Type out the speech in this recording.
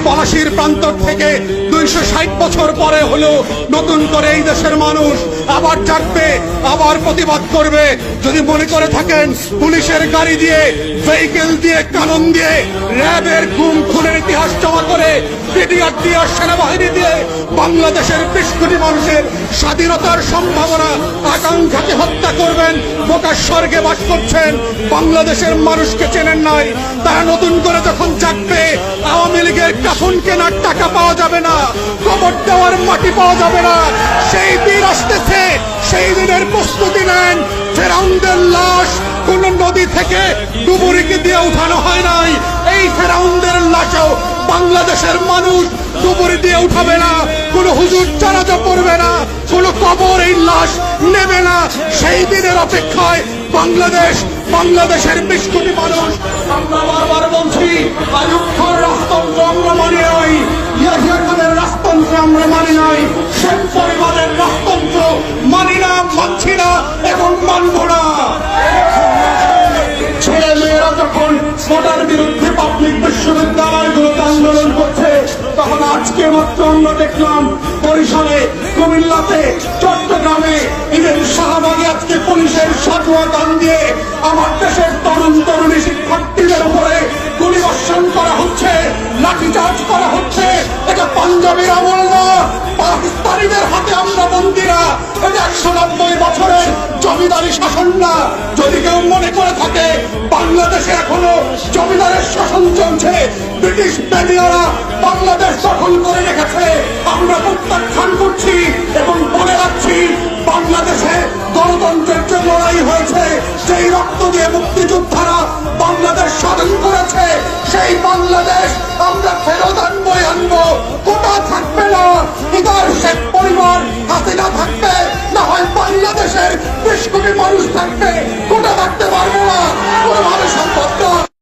পলাশির প্রান্তর থেকে 260 বছর পরে হলো নতুন করে এই দেশের মানুষ আবার জাগবে, আবার প্রতিবাদ করবে। যদি মনে করে থাকেন পুলিশের গাড়ি দিয়ে, ভেহিকেল দিয়ে, কানন দিয়ে, র্যাবের গুম খুনের ইতিহাস জমা করে, বিডিআর দিয়ে, সেনাবাহিনী দিয়ে বাংলাদেশের 20 কোটি মানুষের স্বাধীনতার সম্ভাবনা আকাঙ্ক্ষাকে হত্যা করবেন, বোকার স্বর্গে বাস করছেন, বাংলাদেশের মানুষকে চেনেন নাই। তারা নতুন করে যখন জাগবে, আওয়ামী লীগের কাফন কেনার টাকা পাওয়া যাবে না, কবর দেওয়ার মাটি পাওয়া যাবে না। সেই দিন আসতেছে, সেই দিনের প্রস্তুতি নেন। ফেরাউনদের লাশ কোন নদী থেকে ডুবুরিকে দিয়ে উঠানো হয় নাই। এই ফেরাউনদের লাশও বাংলাদেশের মানুষ ডুবুরি দিয়ে উঠাবে না, কোন হুজুর জানাজা পড়বে না, কোন কবর এই লাশ নেবে না। সেই দিনের অপেক্ষায় বাংলাদেশের 20 কোটি মানুষ। আমরা বারবার বলছি, আইয়ুব খানের রাজতন্ত্র আমরা মানি নাই, ইয়াহিয়া খানের রাজতন্ত্র আমরা মানি নাই, শেখ পরিবারের রাজতন্ত্র মানি না, মানছি না এবং মানব না। ছেলে মেয়েরা যখন কোটার বিরুদ্ধে পাবলিক বিশ্ববিদ্যালয়গুলোতে আন্দোলন করছে, তখন আজকে মাত্র আমরা দেখলাম বরিশালে, কুমিল্লাতে, চট্টগ্রামে, ঈদের শাহবাগে আজকে পুলিশের সাজোয়া গান দিয়ে আমার দেশের তরুণ তরুণী শিক্ষার্থীদের উপরে গুলিবর্ষণ করা হচ্ছে, লাঠিচার্জ করা হচ্ছে। এটা পাঞ্জাবের আমল না, পাকিস্তানিদের হাতে আমরা বন্দীরা। এটা 190 বছরের জমিদারি শাসন না। যদি কেউ মনে করে থাকে বাংলাদেশে এখনো জমিদারের শাসন চলছে, ব্রিটিশ বেনিয়ারা বাংলাদেশ দখল করে রেখেছে, আমরা প্রত্যাখ্যান করছি এবং বলে রাখছি, বাংলাদেশে গণতন্ত্রের যে লড়াই হয়েছে, সেই রক্ত দিয়ে মুক্তিযোদ্ধারা বাংলাদেশ স্বাধীন করেছে, সেই বাংলাদেশ আমরা ফেরত আনবো। কোটা থাকবে না, ইদার শেখ পরিবার, হাসিনা থাকবে, না হয় বাংলাদেশের 20 কোটি মানুষ থাকবে।